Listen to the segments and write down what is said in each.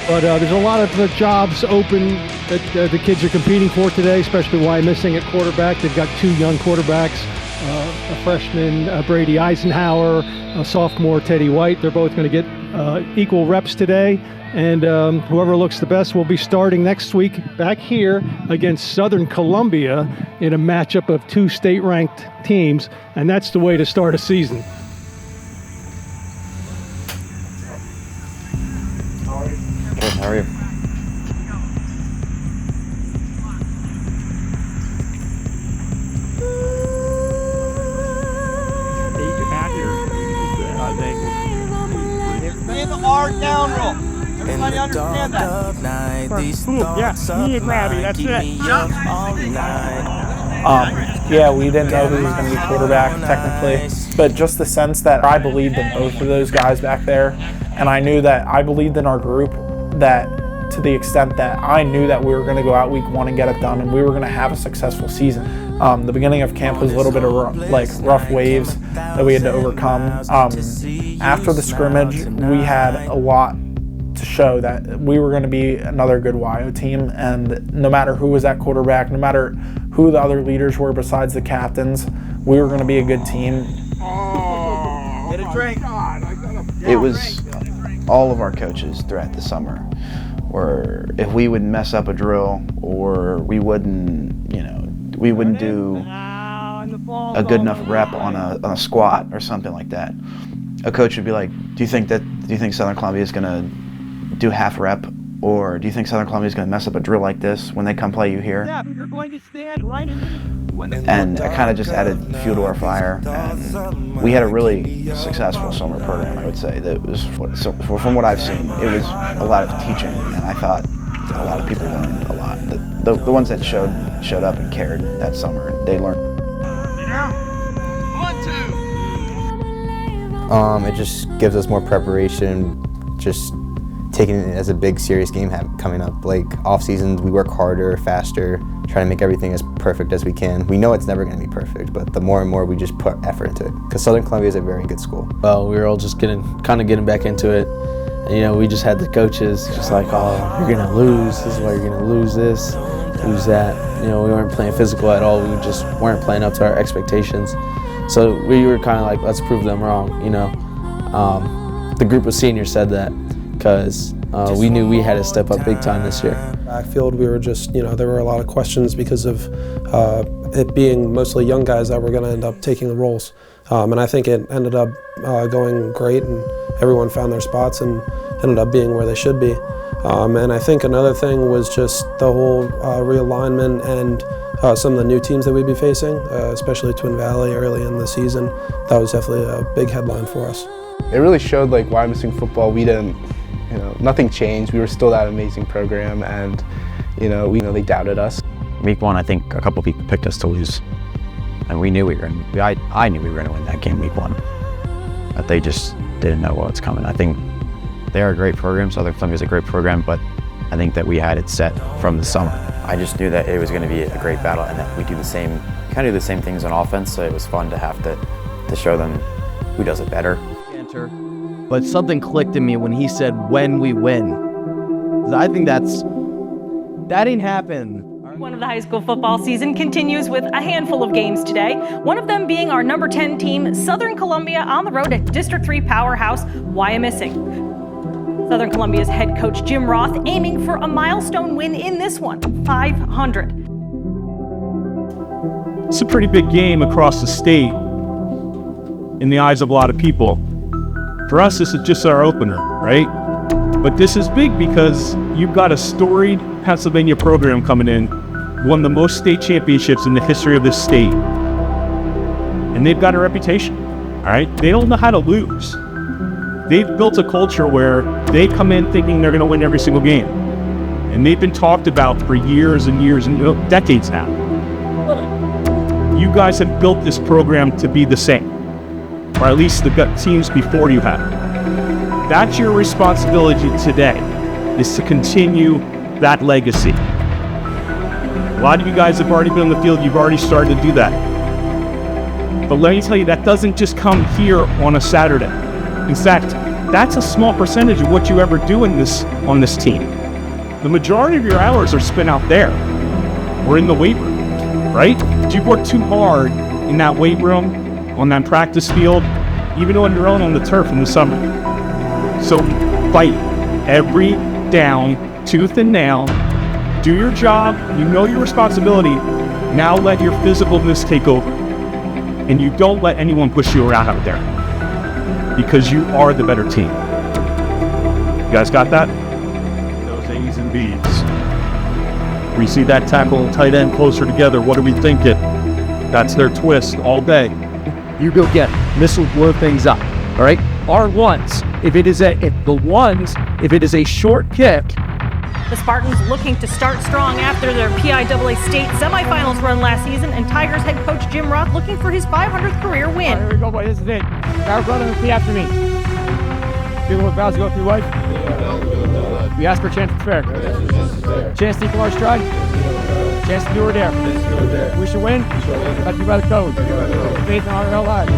But there's a lot of jobs open that the kids are competing for today, especially Wyomissing at quarterback. They've got 2 young quarterbacks, a freshman, Brady Eisenhower, a sophomore, Teddy White. They're both going to get equal reps today. And whoever looks the best will be starting next week back here against Southern Columbia in a matchup of 2 state-ranked teams. And that's the way to start a season. Good, how are you? In the R down roll. Everybody understand that? Yeah, me and Robbie, that's it. Yeah, we didn't know who was going to be quarterback technically, but just the sense that I believed in both of those guys back there, and I knew that I believed in our group, that to the extent that I knew that we were going to go out week 1 and get it done, and we were going to have a successful season. The beginning of camp was a little bit of rough waves that we had to overcome. After the scrimmage, we had a lot to show that we were going to be another good Wyo team, and no matter who was at quarterback, no matter who the other leaders were besides the captains, we were going to be a good team. Get a drink. It was all of our coaches throughout the summer, where if we would mess up a drill or we wouldn't do a good enough rep on a squat or something like that, a coach would be like, do you think Southern Columbia is going to do half rep, or do you think Southern Columbia is going to mess up a drill like this when they come play you here? Yeah, you're going to stand right in. And I kind of just added fuel to our fire, and we had a really successful summer program, I would say. That was from what I've seen, it was a lot of teaching, and I thought a lot of people learned a lot. The ones that showed up and cared that summer, they learned. 1, 2. It just gives us more preparation, just taking it as a big, serious game coming up. Like, off seasons, we work harder, faster, trying to make everything as perfect as we can. We know it's never going to be perfect, but the more and more we just put effort into it, because Southern Columbia is a very good school. Well, we were all just getting back into it. And, we just had the coaches just like, oh, you're going to lose. This is why you're going to lose this, lose that. We weren't playing physical at all. We just weren't playing up to our expectations. So we were kind of like, let's prove them wrong, The group of seniors said that because we knew we had to step up big time this year. Backfield, we were just, there were a lot of questions because of it being mostly young guys that were going to end up taking the roles. And I think it ended up going great, and everyone found their spots and ended up being where they should be. And I think another thing was just the whole realignment and some of the new teams that we'd be facing, especially Twin Valley early in the season. That was definitely a big headline for us. It really showed, like, Wyomissing football, we didn't, nothing changed. We were still that amazing program, and, they doubted us. Week 1, I think a couple people picked us to lose, and we knew I knew we were going to win that game week 1, but they just didn't know what was coming. I think they're a great program, Southern Columbia is a great program, but I think that we had it set from the summer. I just knew that it was going to be a great battle, and that we do the same things on offense, so it was fun to have to show them who does it better. But something clicked in me when he said, when we win. I think that didn't happen. One of the high school football season continues with a handful of games today. One of them being our number 10 team, Southern Columbia, on the road at District 3 powerhouse, Wyomissing. Southern Columbia's head coach Jim Roth aiming for a milestone win in this one, 500. It's a pretty big game across the state in the eyes of a lot of people. For us, this is just our opener, right? But this is big because you've got a storied Pennsylvania program coming in, won the most state championships in the history of this state. And they've got a reputation, all right? They don't know how to lose. They've built a culture where they come in thinking they're going to win every single game. And they've been talked about for years and years and decades now. You guys have built this program to be the same, or at least the teams before you have. That's your responsibility today, is to continue that legacy. A lot of you guys have already been on the field, you've already started to do that. But let me tell you, that doesn't just come here on a Saturday. In fact, that's a small percentage of what you ever do on this team. The majority of your hours are spent out there or in the weight room, right? You work too hard in that weight room, on that practice field, even on your own on the turf in the summer. So fight every down, tooth and nail. Do your job, you know your responsibility. Now let your physicalness take over. And you don't let anyone push you around out there, because you are the better team. You guys got that? Those A's and B's. We see that tackle and tight end closer together. What are we thinking? That's their twist all day. You go get it. This will blow things up. All right? R1s. If it is a short kick. The Spartans looking to start strong after their PIAA state semifinals run last season, and Tigers head coach Jim Roth looking for his 500th career win. Here we go, boy. This is it. Our brother, repeat after me. Feel what vows go through life. We ask for a chance to fair. Chance to equal our stride. Chance to do or dare. We should win. Let be by the code. Faith in our lives.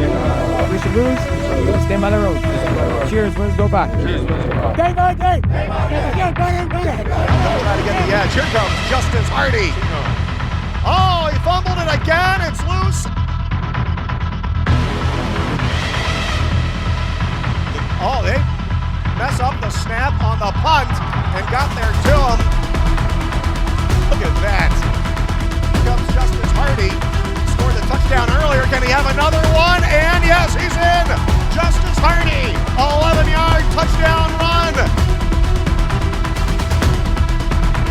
We should lose. Stand by the road. Cheers. Winners go back. Gang, gang, gang. Trying to get the edge. Here comes Justice Hardy. Oh, he fumbled it again. It's loose. Oh, they mess up the snap on the punt and got there to him. Look at that. Here comes Justice Hardy. Scored the touchdown earlier. Can he have another one? And yes, he's in. Justice Hardy, 11-yard touchdown run.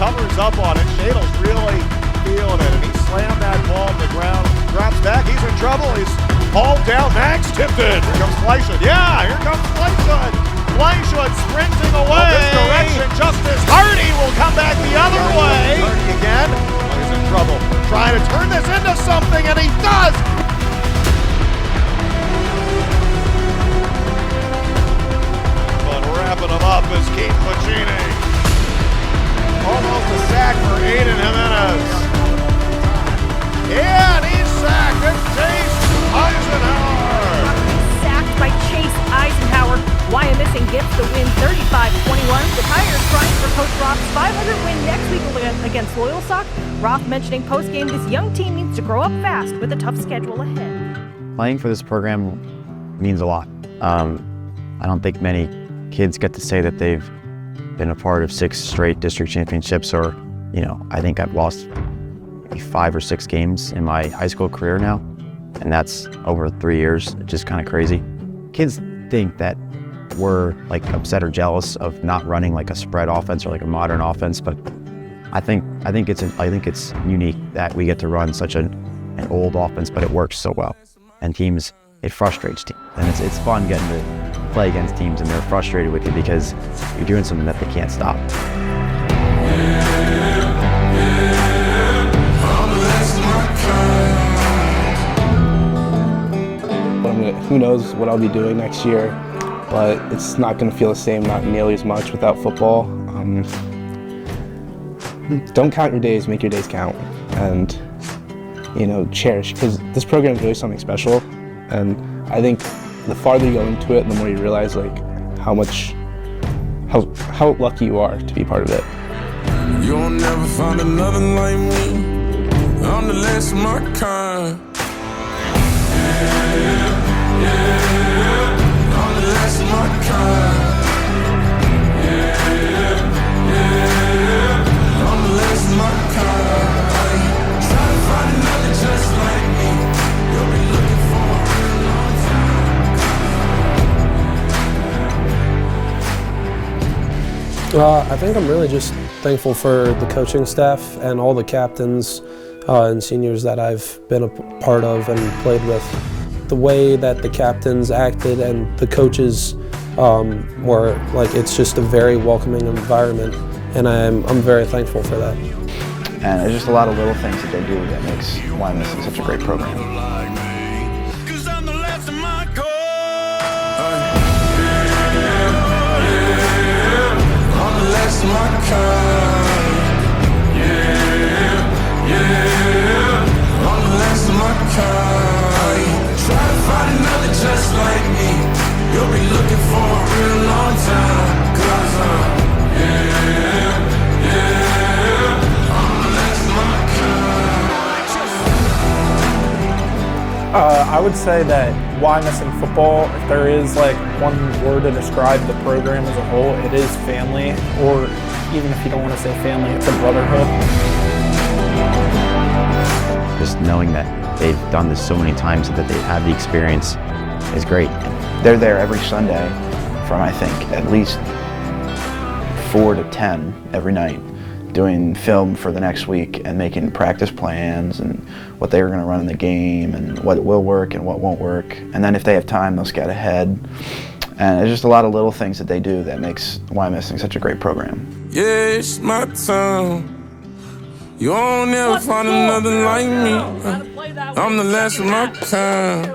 Covers up on it. Shadle's really feeling it, and he slammed that ball to the ground. Drops back. He's in trouble. He's hauled down. Max Tipton. Here comes Flagship. Yeah, here comes Flagship. Flagship sprinting away. This direction. Justice Hardy will come back the other way. Hardy again. Oh, he's in trouble. Trying to turn this into something, and he does. But wrapping him up is Keith Puccini. Almost a sack for Aiden Jimenez. And he's sacked. It's Chase Eisenhower. Sacked by Chase Eisenhower. Wyomissing gets the win 35-21. The Tigers trying for Coach Roth's 500 win next week against Loyalsock. Roth mentioning post-game this young team needs to grow up fast with a tough schedule ahead. Playing for this program means a lot. I don't think many kids get to say that they've been a part of 6 straight district championships, or, I think I've lost maybe 5 or 6 games in my high school career now, and that's over 3 years. It's just kind of crazy. Kids think that we're like upset or jealous of not running like a spread offense or like a modern offense, but I think it's unique that we get to run such an old offense, but it works so well. And teams, it frustrates teams, and it's fun getting to play against teams and they're frustrated with you because you're doing something that they can't stop. Who knows what I'll be doing next year, but it's not going to feel the same, not nearly as much without football. Don't count your days, make your days count, and cherish, because this program is really something special, and I think the farther you go into it, the more you realize how lucky you are to be part of it. You'll never find another like me. I'm the last of my kind. I'm the last of my kind. I'm the last of my kind. Try to find another just like me. You'll be looking for a real long I think I'm really just thankful for the coaching staff and all the captains and seniors that I've been a part of and played with. The way that the captains acted and the coaches were it's just a very welcoming environment, and I'm very thankful for that. And there's just a lot of little things that they do that makes Wyomissing such a great program. Try to find another just like me. You'll be looking for a real long I would say that Wyomissing football, if there is like one word to describe the program as a whole, it is family, or even if you don't want to say family, it's a brotherhood. Just knowing that they've done this so many times and that they've had the experience is great. They're there every Sunday from, I think, at least 4 to 10 every night, doing film for the next week and making practice plans and what they're going to run in the game and what will work and what won't work. And then if they have time, they'll scout ahead. And there's just a lot of little things that they do that makes Wyomissing such a great program. Yeah, it's my time. You won't never find another like me. I'm the last of my kind.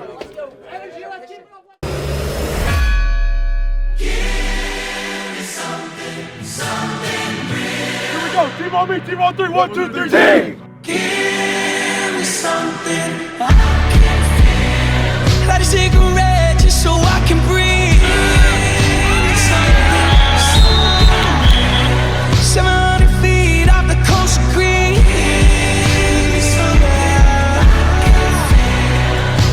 Team on me, team on 3, 1, 2, 3, Give me something I can feel. Light a cigarette just so I can breathe. 700 feet off the coast of Green.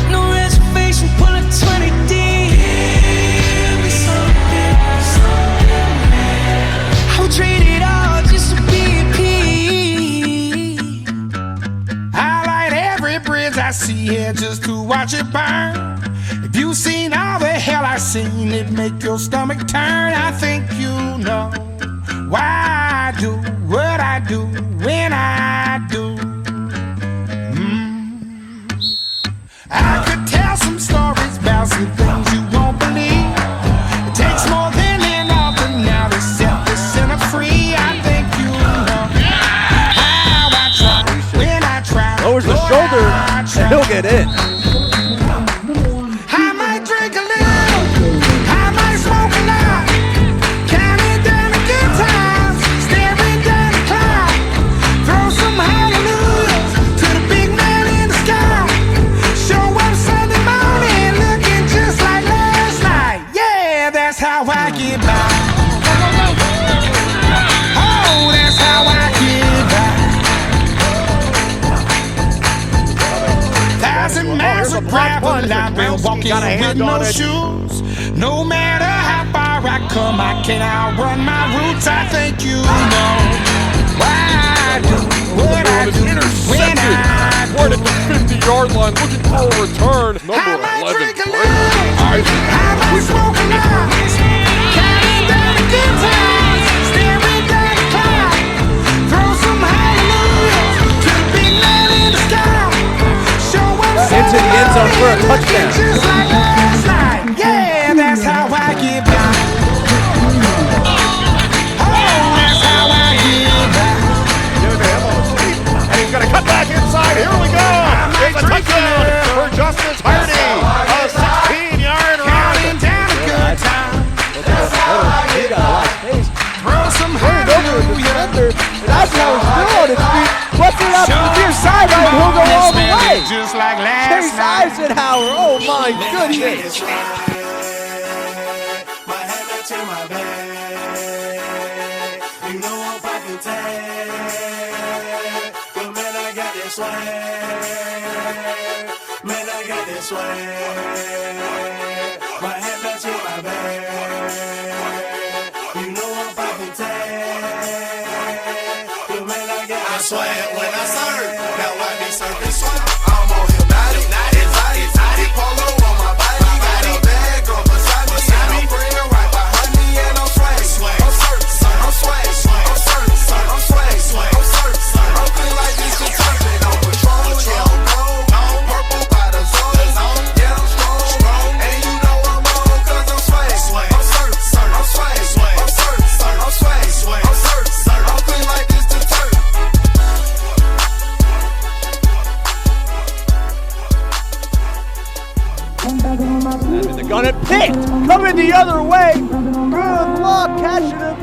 No reservation, pull a 20 deep. I would trade it all just to be at peace. I light every bridge I see here just to watch it burn. If you've seen all the hell I've seen, it make your stomach turn. I think you know why I do what I do when I do. I could tell some stories about some things you won't believe. It takes more than an altar now to set the sinner free. I think you know how I try when I try. Lowers the shoulder and he'll get in. I might drink a little, I might smoke a lot, counting down the good times, staring down the clock. Throw some hallelujahs to the big man in the sky. Show up Sunday morning looking just like last night. Yeah, that's how I get by. Oh, that's how I get by. 1,000 miles of gravel, I've been walking with no shoes. No matter how far I come, I can't outrun my roots. I think you know why I do what I do when I do. Right at the 50-yard line, looking for a return. Number 11. I might smoke a lot, counting down the good times, staring down the clock. Throw some hallelujahs to the big man in the sky. Show up Into the end zone for a touchdown. just like last night. Yeah, that's how I get by. Oh, that's how I get by. And he's going to cut back inside. Here we go. It's a touchdown for Justice Hardy. A 16-yard run. Down a good time. He got a lot of space. Throw some Turn it over to the defender, and Eisenhower's still on his feet. What's it up to the near sideline? He'll go all the way. Just like Chase last night. Eisenhower. Oh my goodness. You know I'm pocket tag. But man, I got this swag. Man, I got this swag. My head matching my bag. You know I'm pocket tag. But man, I got this swag. When I serve, now I be serving swag. I'm on hypnotic, exotic polo on my body. Got a bag on beside me, and I'm praying right behind me, and I'm swag. I'm swag, I'm swag, I'm certain, I'm swag, I'm certain. I'm feeling like this determined. On patrol, yeah, I'm gold, purple by the zone, yeah, I'm strong, and you know I'm on 'cause I'm swag. I'm certain, I'm swag, I'm certain, I'm swag, I'm certain. I'm feeling like this determined. The gun and picked. Coming the other way. Good luck catching him.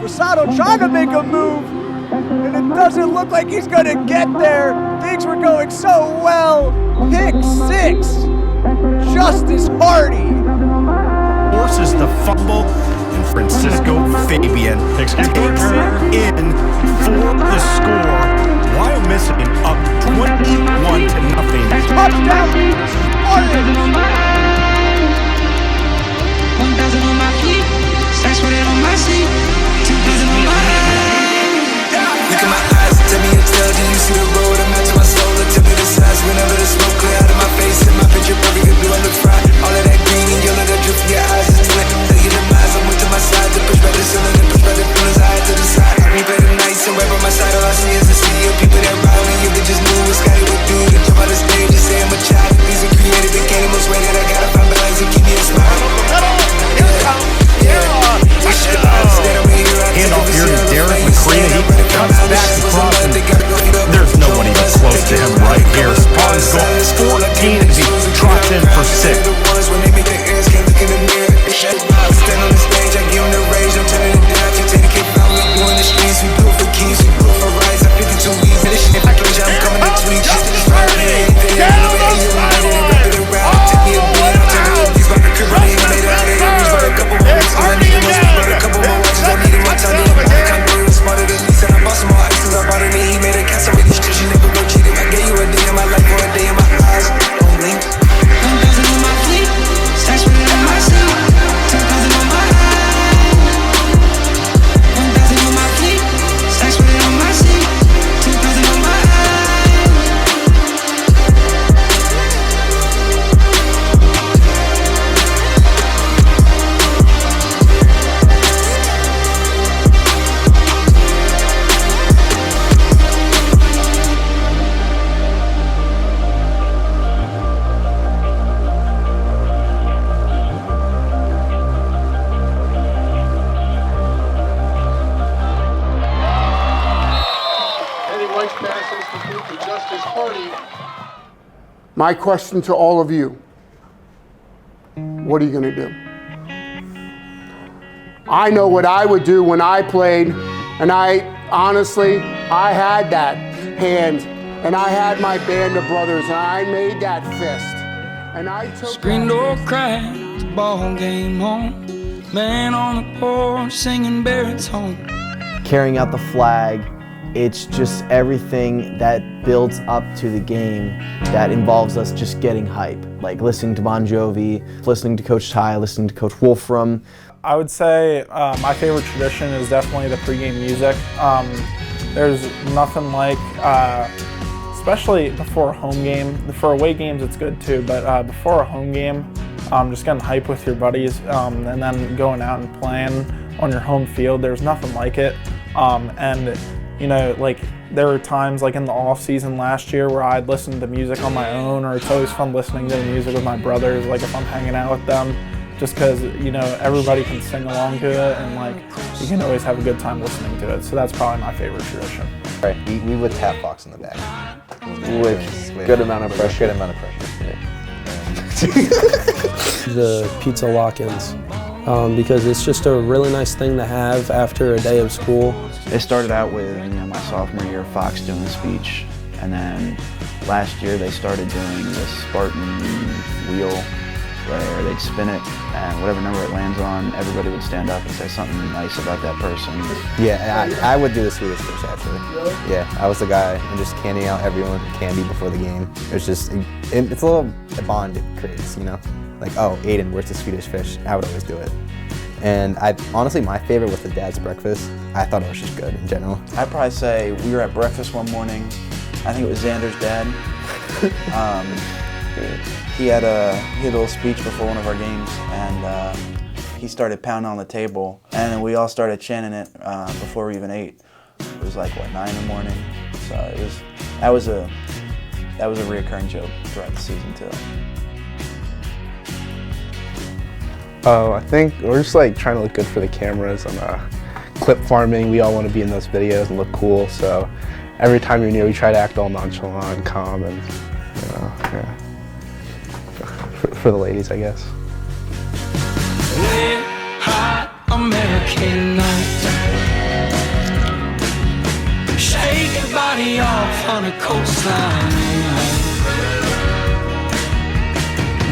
Rosado trying to make a move. And it doesn't look like he's going to get there. Things were going so well. Pick 6. Justice Hardy. Forces the fumble. And Francisco Fabian takes it in for the score. Wyomissing up 21-0. Touchdown. started. 1,000 on my feet, stacks with it on my seat, 2,000 on my head. Look in my eyes, tell me your tale. Do you see the road? I'm out to my soul. Tell me the size. Whenever the smoke clear out of my face, in my picture perfect, you blue, I look fried. All of that green and yellow that drip from your eyes is telling. Tell you the miles, I'm to my side. To push back the ceiling and push back the feelings I had to the side. I replay the nights and right by my side. All I see is a sea of people that ride me. If they just knew what Scotty would do to jump out the stage and say I'm a child. These are creative, they can't most way that I gotta find balance and keep me a smile. Hand off here to Derek McCrea. He comes back to crossing. There's no one even close to him right here. Spartans go 14 as he trots in for 6. Stand on the stage, I give him the rage. I'm turning it down. You take the kick out. We doing the streets. We do it for keys. We do it for rights. I'm 52 weeks. Finish it. If I close, I'm coming to tweet. Just to destroy anything. I know it ain't right. And wrap it around. Take me a beat. I'm turning up these by the crib. I ain't made it out of here. Reach by a couple more weeks. I need more sleep. But a couple more watches. I needed more time. I can't do it. Smarter than me. Said I bought some more ice. Cause I bought it. He made a cast. I'm really straight. She never go cheating. I gave you a day in my life. Or a day in my eyes. Don't blink. 1,000 on my feet. Stacks with it on my seat. 2,000 on my head. 1,000 on my feet. Stacks with it on my seat. 2,000 on my head. My question to all of you, what are you going to do? I know what I would do when I played, and I had that hand, and I had my band of brothers, and I made that fist, and I took... Screen door cracked, ball game on, man on the porch singing baritone. Carrying out the flag, it's just everything that builds up to the game that involves us just getting hype. Like listening to Bon Jovi, listening to Coach Ty, listening to Coach Wolfram. I would say my favorite tradition is definitely the pregame music. There's nothing like, especially before a home game. For away games it's good too, but before a home game, just getting hype with your buddies and then going out and playing on your home field, there's nothing like it. And you know, like there were times like in the off season last year where I'd listen to music on my own, or it's always fun listening to the music with my brothers, like if I'm hanging out with them, just because, you know, everybody can sing along to it and like you can always have a good time listening to it. So that's probably my favorite tradition. Right, we would tap Fox in the back. With good amount of pressure. Good amount of pressure. Yeah. The pizza lock-ins, because it's just a really nice thing to have after a day of school. It started out with, you know, my sophomore year, Fox doing a speech, and then last year they started doing this Spartan wheel where they'd spin it, and whatever number it lands on, everybody would stand up and say something nice about that person. Yeah, I would do the Swedish Fish actually. Yeah, I was the guy and just handing out everyone candy before the game. It's just, it's a little bond it creates, you know? Like, oh, Aiden, where's the Swedish Fish? I would always do it. And honestly, my favorite was the dad's breakfast. I thought it was just good in general. I'd probably say we were at breakfast one morning. I think it was Xander's dad. He had a little speech before one of our games, and he started pounding on the table, and we all started chanting it before we even ate. It was like, what, 9 in the morning? So that was a reoccurring joke throughout the season too. I think we're just like trying to look good for the cameras and clip farming. We all want to be in those videos and look cool. So every time you're near, we try to act all nonchalant and calm, and you know, yeah. For the ladies, I guess. Red hot American night. Shake your body off on a coastline.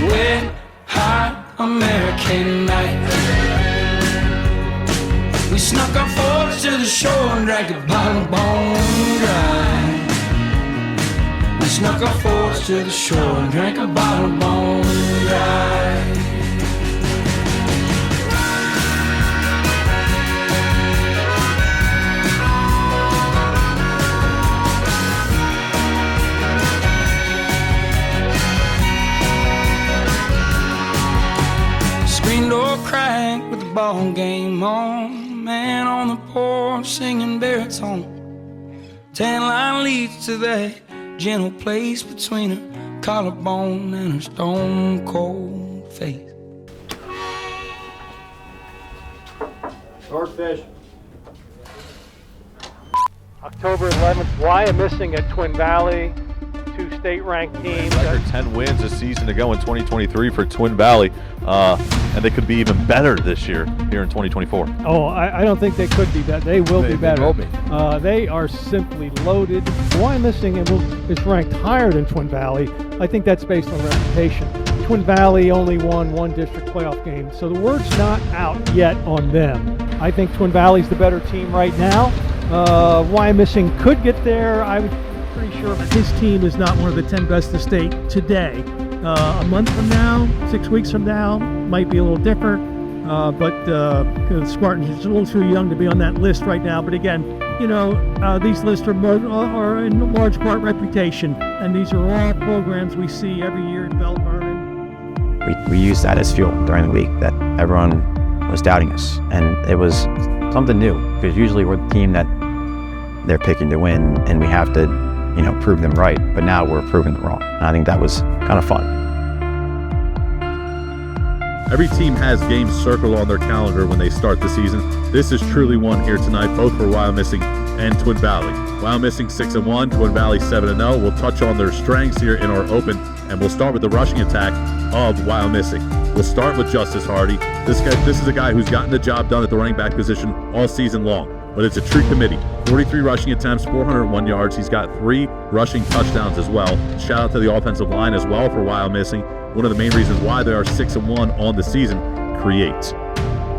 Wet hot American night. We snuck our forks to the shore and drank a bottle bone dry. We snuck a force to the shore and drank a bottle of boneyard. Screen door cracked with the ball game on. Man on the porch singing baritone. Tan line leads to that gentle place between her collarbone and her stone cold face. Swordfish. October 11th, Wyomissing at Twin Valley. 2 state-ranked teams. Record 10 wins this season to go in 2023 for Twin Valley, and they could be even better this year here in 2024. Oh, I don't think they could be better. They will be better. They will be. They are simply loaded. Wyomissing is ranked higher than Twin Valley. I think that's based on reputation. Twin Valley only won 1 district playoff game, so the word's not out yet on them. I think Twin Valley's the better team right now. Wyomissing could get there. I'm pretty sure his team is not one of the 10 best in the state today. A month from now, 6 weeks from now, might be a little different. But Spartans is a little too young to be on that list right now. But again, you know, these lists are in large part reputation, and these are all programs we see every year in Bell Vernon. We used that as fuel during the week, that everyone was doubting us, and it was something new, because usually we're the team that they're picking to win, and we have to, you know, prove them right. But now we're proving them wrong, and I think that was kind of fun. Every team has games circled on their calendar when they start the season. This is truly one here tonight, both for Wyomissing and Twin Valley. Wyomissing 6-1, Twin Valley 7-0. We'll touch on their strengths here in our open, and we'll start with the rushing attack of Wyomissing. We'll start with Justice Hardy. This is a guy who's gotten the job done at the running back position all season long. But it's a true committee. 43 rushing attempts, 401 yards. He's got 3 rushing touchdowns as well. Shout out to the offensive line as well for Wyomissing. One of the main reasons why they are 6-1 on the season, creates.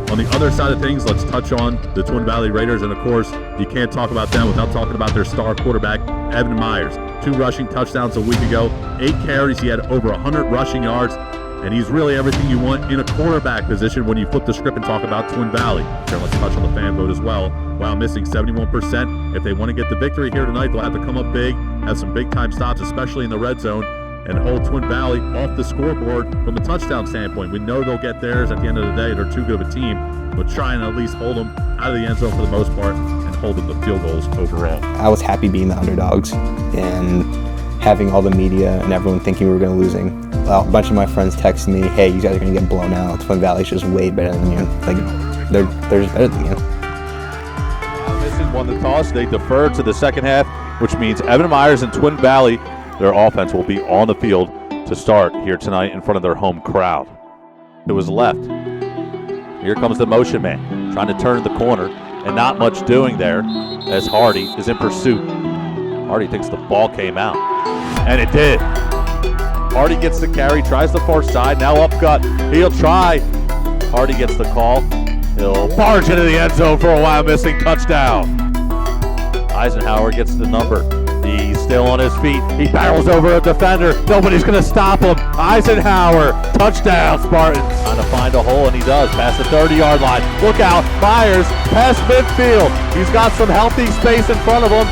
On the other side of things, let's touch on the Twin Valley Raiders. And of course, you can't talk about them without talking about their star quarterback, Evan Myers. 2 rushing touchdowns a week ago, 8 carries. He had over 100 rushing yards. And he's really everything you want in a quarterback position when you flip the script and talk about Twin Valley. Here, let's touch on the fan vote as well. Wyomissing 71%. If they want to get the victory here tonight, they'll have to come up big, have some big-time stops, especially in the red zone, and hold Twin Valley off the scoreboard from a touchdown standpoint. We know they'll get theirs at the end of the day. They're too good of a team, but try and at least hold them out of the end zone for the most part and hold them to field goals overall. I was happy being the underdogs and having all the media and everyone thinking we were going to losing. A bunch of my friends texted me, hey, you guys are going to get blown out. Twin Valley's just way better than you. Like, they're just better than you. Wyomissing won the toss. They deferred to the second half, which means Evan Myers and Twin Valley, their offense will be on the field to start here tonight in front of their home crowd. It was left. Here comes the motion man, trying to turn the corner, and not much doing there as Hardy is in pursuit. Hardy thinks the ball came out, and it did. Hardy gets the carry, tries the far side, now up gut. He'll try. Hardy gets the call. He'll barge into the end zone for a Wyomissing touchdown. Eisenhower gets the number. He's still on his feet. He barrels over a defender. Nobody's going to stop him. Eisenhower, touchdown, Spartans. Trying to find a hole, and he does, past the 30-yard line. Look out, Myers, past midfield. He's got some healthy space in front of him.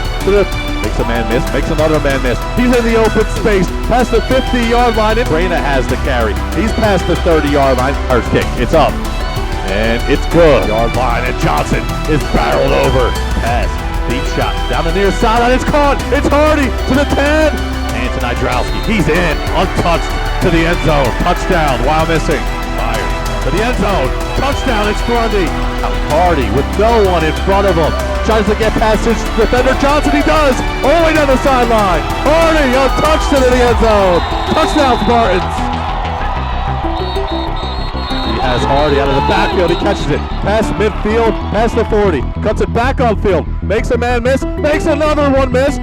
Makes a man miss, makes another man miss. He's in the open space, past the 50-yard line. And Brena has the carry. He's past the 30-yard line. First kick, it's up. And it's good. Yard line, and Johnson is barreled over. Pass, deep shot, down the near sideline. It's caught. It's Hardy to the 10. Anton Idrowski, he's in, untouched to the end zone. Touchdown, Wyomissing. Myers to the end zone. Touchdown, it's Grundy. Hardy with no one in front of him. Tries to get past his defender, Johnson, he does! All the way down the sideline! Hardy, untouched into the end zone! Touchdown, Spartans! He has Hardy out of the backfield, he catches it. Past midfield, past the 40. Cuts it back on field, makes a man miss, makes another one miss!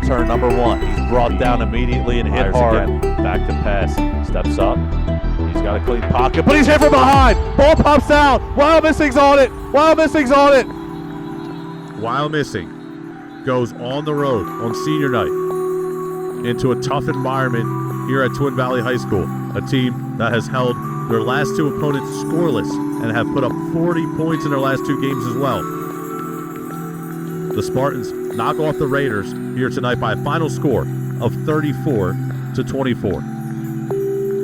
Turn number 1, he's brought down immediately and hit hard. Again. Back to pass, steps up. He's got a clean pocket, but he's hit from behind! Ball pops out! Wyomissing's on it! Wyomissing's on it! Wyomissing goes on the road on senior night into a tough environment here at Twin Valley High School, a team that has held their last two opponents scoreless and have put up 40 points in their last two games as well. The Spartans knock off the Raiders here tonight by a final score of 34-24.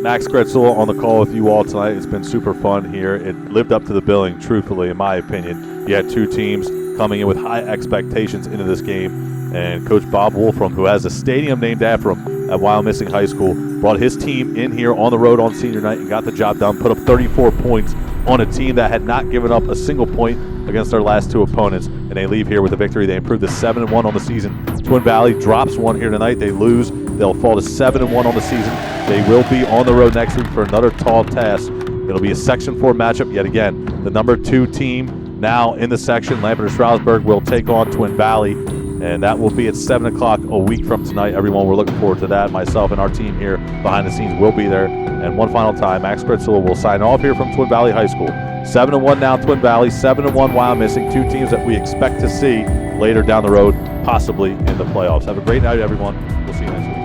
Max Gretzel on the call with you all tonight. It's been super fun here. It lived up to the billing, truthfully, in my opinion. You had two teams coming in with high expectations into this game, and Coach Bob Wolfram, who has a stadium named after him at Wyomissing High School, brought his team in here on the road on senior night and got the job done, put up 34 points on a team that had not given up a single point against their last two opponents, and they leave here with a victory. They improved to 7-1 on the season. Twin Valley drops one here tonight. They lose. They'll fall to 7-1 on the season. They will be on the road next week for another tall task. It'll be a Section 4 matchup yet again. The number 2 team now in the section, Lampeter-Strasburg, will take on Twin Valley, and that will be at 7 o'clock a week from tonight. Everyone, we're looking forward to that. Myself and our team here behind the scenes will be there. And one final time, Max Gretzel will sign off here from Twin Valley High School. 7-1 now Twin Valley, 7-1 Wyomissing, two teams that we expect to see later down the road, possibly in the playoffs. Have a great night, everyone. We'll see you next week.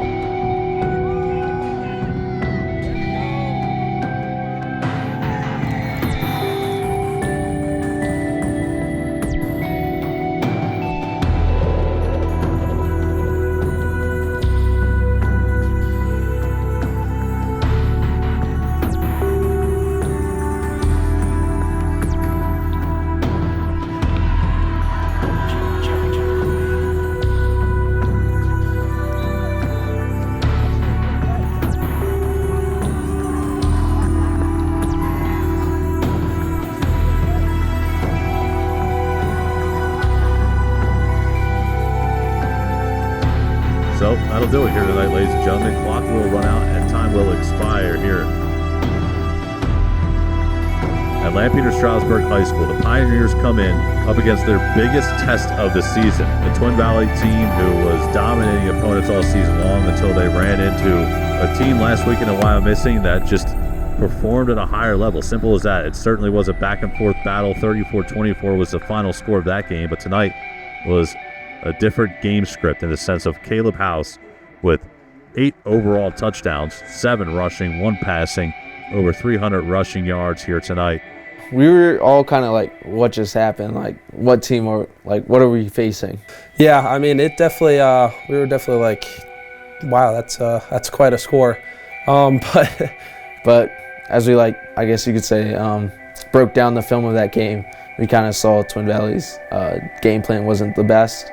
So that'll do it here tonight, ladies and gentlemen. Clock will run out and time will expire here at Lampeter-Strasburg High School. The Pioneers come in up against their biggest test of the season. The Twin Valley team who was dominating opponents all season long until they ran into a team last weekend in Wyomissing that just performed at a higher level. Simple as that. It certainly was a back and forth battle. 34-24 was the final score of that game, but tonight was a different game script in the sense of Caleb House with 8 overall touchdowns, 7 rushing, 1 passing, over 300 rushing yards here tonight. We were all kind of like, what just happened? Like, what team or like, what are we facing? Yeah, I mean, it definitely, we were definitely like, wow, that's quite a score. But as we like, I guess you could say, broke down the film of that game, we kind of saw Twin Valley's game plan wasn't the best,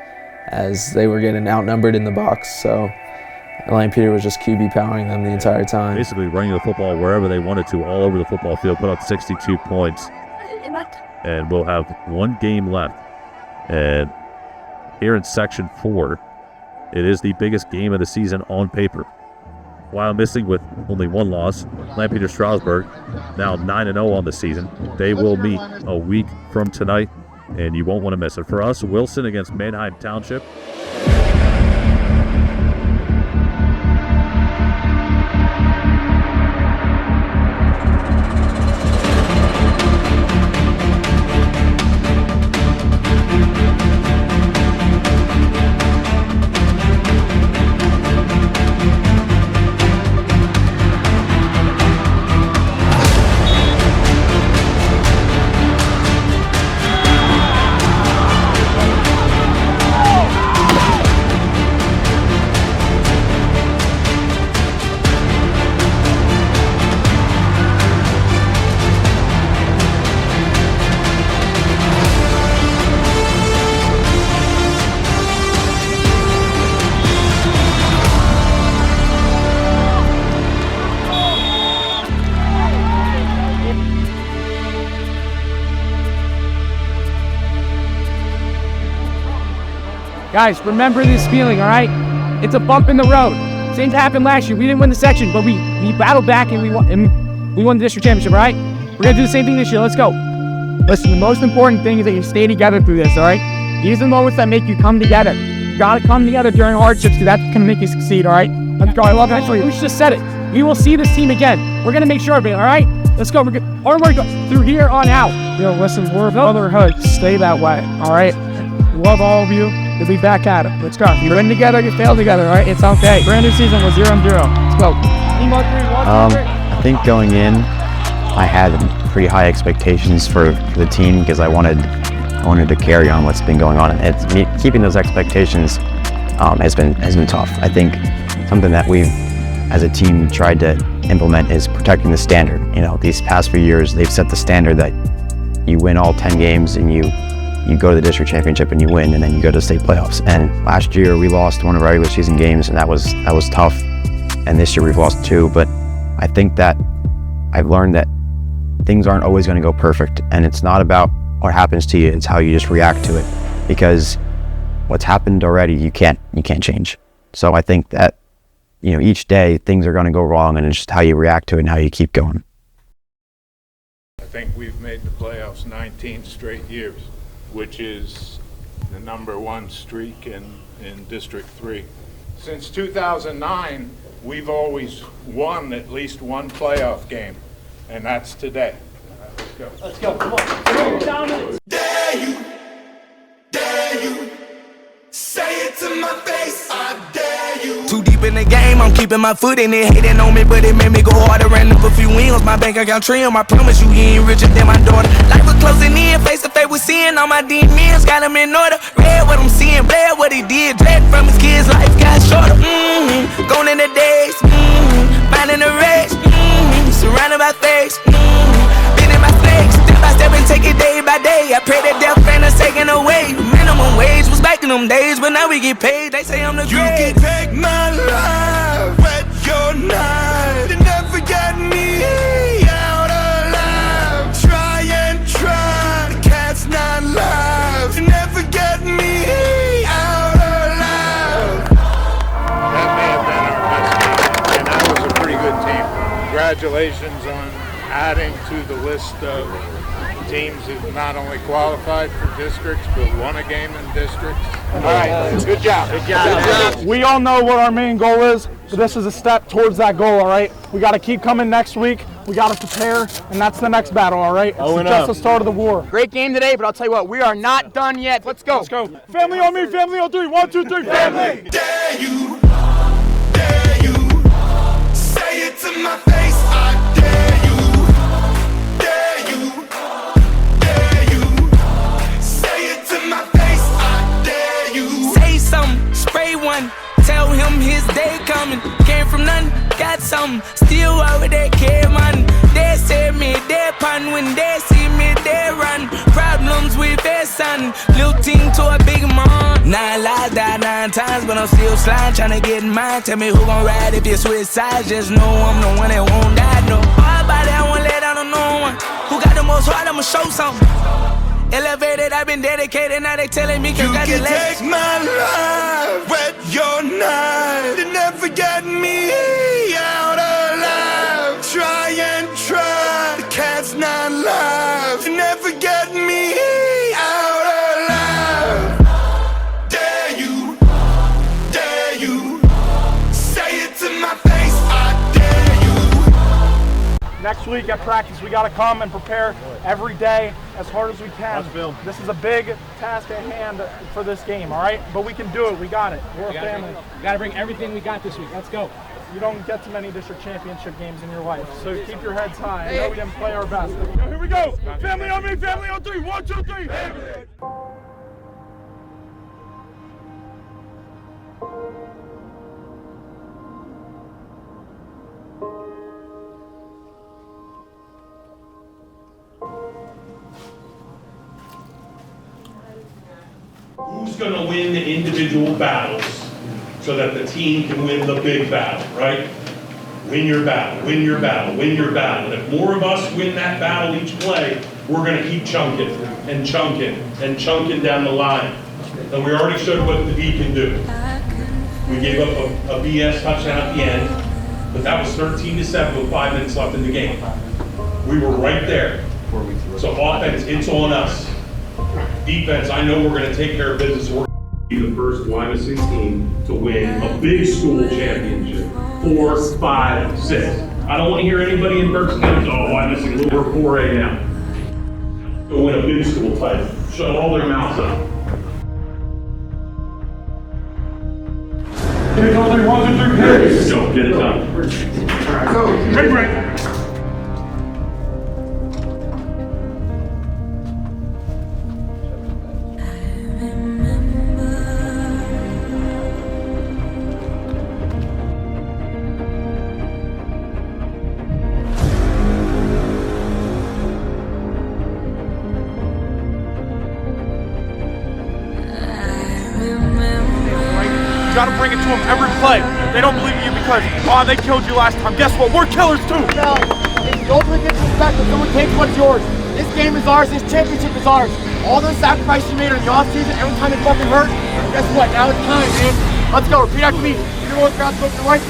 as they were getting outnumbered in the box. So Lampeter was just QB powering them the entire time. Basically running the football wherever they wanted to, all over the football field, put up 62 points. And we'll have one game left. And here in Section 4, it is the biggest game of the season on paper. Wyomissing with only 1 loss. Lampeter-Strasburg now 9-0 on the season. They will meet a week from tonight, and you won't want to miss it. For us, Wilson against Manheim Township. Guys, remember this feeling, all right? It's a bump in the road. Same happened last year. We didn't win the section, but we battled back and we won the district championship, all right? We're gonna do the same thing this year. Let's go. Listen, the most important thing is that you stay together through this, all right? These are the moments that make you come together. You gotta come together during hardships because that's gonna make you succeed, all right? Let's go. I love that for you. We just said it. We will see this team again. We're gonna make sure of it, all right? Let's go. We're good. Onward, through here on out. Yo, listen, we're brotherhood. Stay that way, all right? Love all of you. We'll be back at it. Let's go. You win together, you fail together, all right? It's okay. Brand new season was 0-0. Let's go. Team on 3, 1, 2, 3. I think going in, I had pretty high expectations for the team because I wanted to carry on what's been going on. And keeping those expectations has been tough. I think something that we've, as a team, tried to implement is protecting the standard. You know, these past few years, they've set the standard that you win all 10 games and you go to the district championship and you win, and then you go to the state playoffs. And last year we lost one of our regular season games, and that was tough. And this year we've lost 2, but I think that I've learned that things aren't always going to go perfect, and it's not about what happens to you, it's how you just react to it, because what's happened already you can't change. So I think that, you know, each day things are going to go wrong, and it's just how you react to it and how you keep going. I think we've made the playoffs 19 straight years, which is the #1 streak in District 3. Since 2009, we've always won at least one playoff game, and that's today. Let's go. Let's go. Come on. Dare you, say it to my face, I dare you. Too deep in the game, I'm keeping my foot in it. Hating on me, but it made me go harder. Ran up a few wins, my bank account trim. I promise you, he ain't richer than my daughter. Life was closing in, face to face with sin. All my demons got him in order. Read what I'm seeing, read what he did. Dread from his kids, life got shorter. Gone in the days, finding the race, surrounded by fakes, been in my snakes. Step by step and take it day by day. I pray that death ain't us taken away. Minimum wage was back in them days, but now we get paid. They say I'm the great. You can take my life, but you're not. You never got me out alive. Try and try, the cat's not live. You never got me out alive. That may have been our best team, and that was a pretty good team. Congratulations on adding to the list of teams that not only qualified for districts, but won a game in districts. All right, good job. Good job. We all know what our main goal is, but this is a step towards that goal, all right? We got to keep coming next week. We got to prepare, and that's the next battle, all right? It's just the start of the war. Great game today, but I'll tell you what, we are not done yet. Let's go. Let's go. Family on me, family on 3. 1, 2, 3, family. Dare you, say it to my face, I dare you. Spray one, tell him his day coming. Came from nothing, got something. Still over there, care man. They say me, they pun. When they see me, they run. Problems with their son. Little team to a big man. 9 lives, died 9 times, but I'm still sliding, trying to get in mine. Tell me who gon' ride if you switch sides. Just know I'm the one that won't die. No, hard body, I won't lay down on no one. Who got the most heart, I'ma show something. Elevated, I've been dedicated, now they telling me congratulations. You can take my life, but you're not. You never got me out alive. Try and try, the cat's not live. You never got me out alive. Dare you, say it to my face, I dare you. Next week at practice, we got to come and prepare every day as hard as we can. This is a big task at hand for this game, all right? But we can do it. We got it. We're a family. We got to bring everything we got this week. Let's go. You don't get to many district championship games in your life, so keep your heads high. I know we didn't play our best. Here we go. Family on me, family on 3. 1, 2, 3. Family. Who's going to win the individual battles so that the team can win the big battle, right? Win your battle, win your battle, win your battle. And if more of us win that battle each play, we're going to keep chunking and chunking and chunking down the line. And we already showed what the D can do. We gave up a BS touchdown at the end, but that was 13-7 with 5 minutes left in the game. We were right there. So offense, it's on us. Defense, I know we're going to take care of business. We're going to be the first Wyomissing team to win a big school championship. 4, 5, 6. I don't want to hear anybody in Berks County go, oh, Wyomissing, we're 4A now. Go win a big school title. Shut all their mouths up. Go, get it done. Ready, break. You gotta bring it to them every play. They don't believe in you because, they killed you last time. Guess what? We're killers too. No, if you openly get respect when someone takes what's yours. This game is ours, this championship is ours. All those sacrifices you made in the offseason, every time it fucking hurt, guess what? Now it's time, man. Let's go, repeat after me. You're going to crowd smoke your right.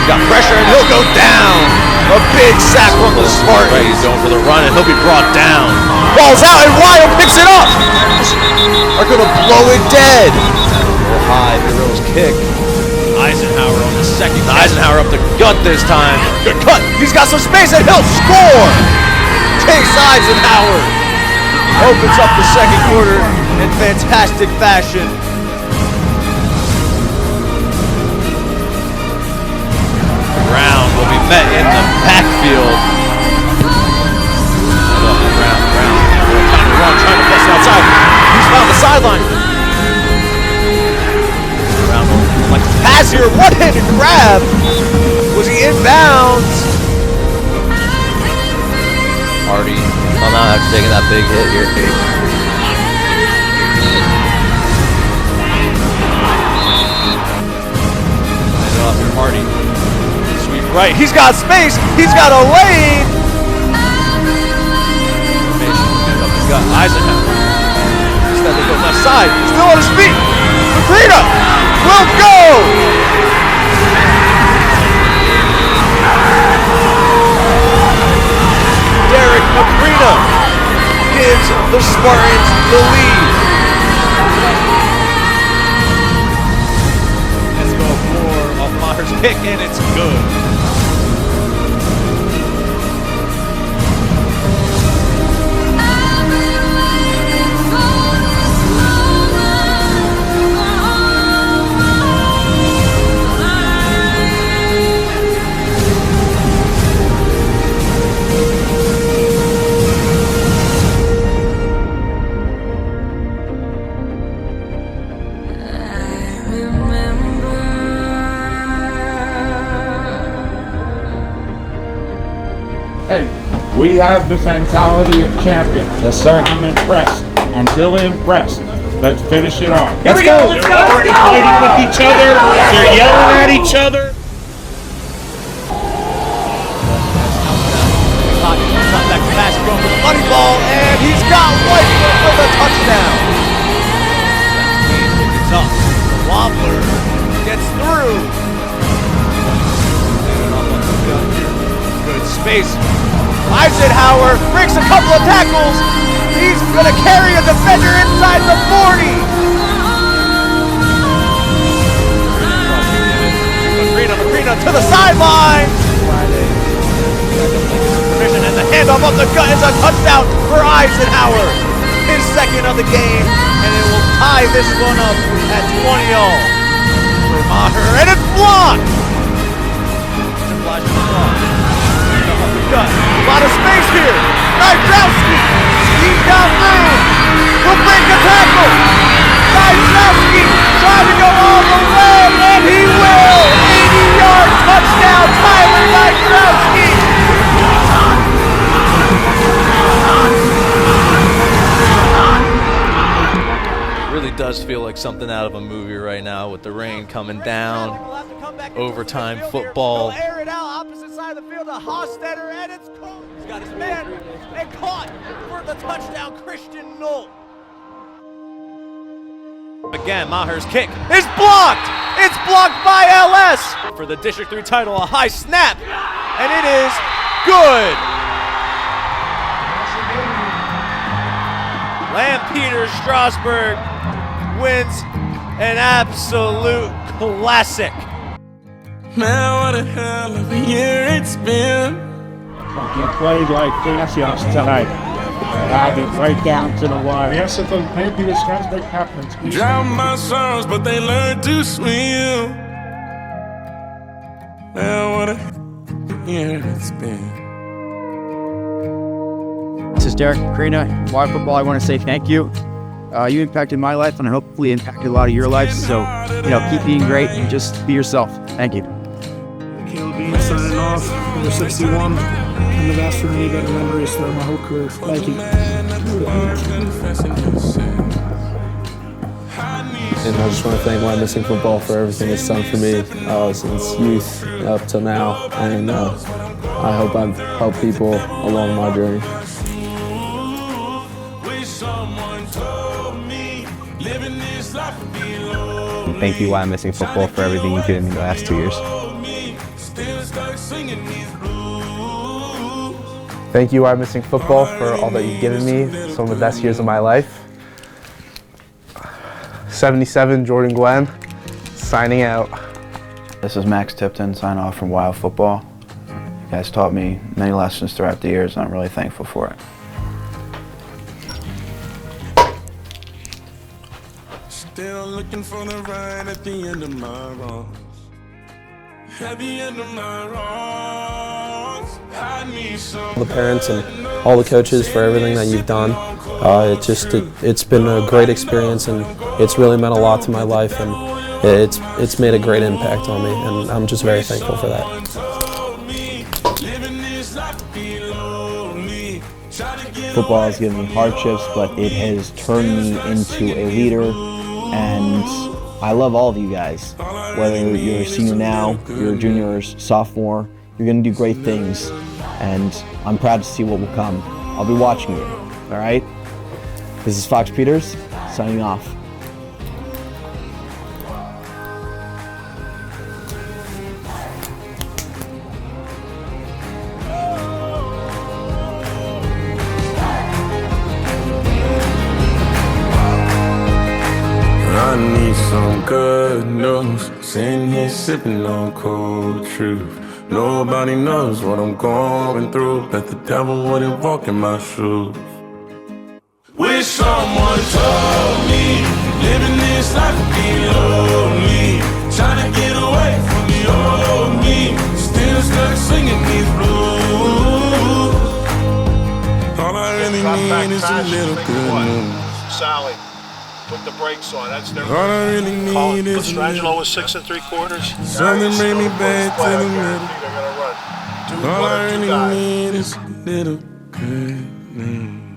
Got pressure and he'll go down. A big sack from the Spartans. He's going for the run and he'll be brought down. Ball's out and Wyo picks it up. Are going to blow it dead. Real high, Hero's kick. Eisenhower on the second. Eisenhower up the gut this time. Good cut. He's got some space and he'll score. Chase Eisenhower opens up the second quarter in fantastic fashion. Brown will be met in the backfield. Brown trying to run, trying to bust outside. He's found the sideline. Brown will like to pass here, one-handed grab. Was he inbounds? Hardy somehow after taking that big hit here, Cade. Hand it off here, Hardy. Right, he's got space, he's got a lane! Formation, get up the gut, Eisenhower. Instead they go left side, still on his feet! Macrina will go! Derek Macrina gives the Spartans the lead. Let's go for off Maher's kick and it's good. We have the mentality of champions. Yes, sir. I'm impressed. I'm really impressed. Let's finish it off. Here we go. Let's go. They're already fighting with each other. They're yelling at each other. Cut back to pass, going for the money ball, and he's got White for the touchdown. It's up. The wobbler gets through. Good space. Eisenhower breaks a couple of tackles. He's going to carry a defender inside the 40. Macrina to the sideline. And the handoff up the gut is a touchdown for Eisenhower. His second of the game, and it will tie this one up at 20-all. For Maher, and it's blocked. A lot of space here. Nijowski, he's down through. He'll break a tackle. Nijowski trying to go all the way, and he will. 80-yard touchdown, Tyler Nijowski. Really does feel like something out of a movie right now with the rain coming down. Overtime football. Air it out, opposite side of the field to Hostetter, and it's caught. He's got his man and caught for the touchdown, Christian Knoll. Again, Maher's kick is blocked. It's blocked by LS for the District 3 title. A high snap, and it is good. Lampeter Strasburg wins an absolute classic. Man, what a hell of a year it's been. Fucking played like champions tonight. Had it right down to the wire. Yes, it does. Maybe this guys make happens. Drown my sorrows, but they learn to swim. Man, what a year it's been. This is Derek Karina, Wild Football. I want to say thank you. You impacted my life, and I hopefully impacted a lot of your lives. So, keep being great and just be yourself. Thank you. Being signing off, number 61, and the best for many better memories throughout my whole career. Thank you. And I just want to thank Wyomissing football for everything it's done for me since youth up till now. And I hope I've helped people along my journey. Thank you, Wyomissing football, for everything you did in the last 2 years. Thank you, Wyomissing football, for all that you've given me. Some of the best years of my life. 77, Jordan Glenn, signing out. This is Max Tipton, signing off from Wild Football. You guys taught me many lessons throughout the years, and I'm really thankful for it. Still looking for the ride at the end of my wrongs. At the end of my wrongs, I need some. The parents and all the coaches for everything that you've done. It's been a great experience, and it's really meant a lot to my life, and it's made a great impact on me, and I'm just very thankful for that. Football has given me hardships, but it has turned me into a leader, and I love all of you guys. Whether you're a senior now, you're a junior or sophomore, you're going to do great things, and I'm proud to see what will come. I'll be watching you, all right? This is Fox Peters, signing off. I need some good news. Sitting here sipping on cold truth. Nobody knows what I'm going through. Bet the devil wouldn't walk in my shoes. Wish someone told me living this life would be lonely. Trying to get away from the old me. Still stuck singing these blues. All I really need is a little good news. Sally. Put the brakes on. That's their All I really need is Strangelo was 6 3/4. Something bring me back to the middle. All I really need is a little good news.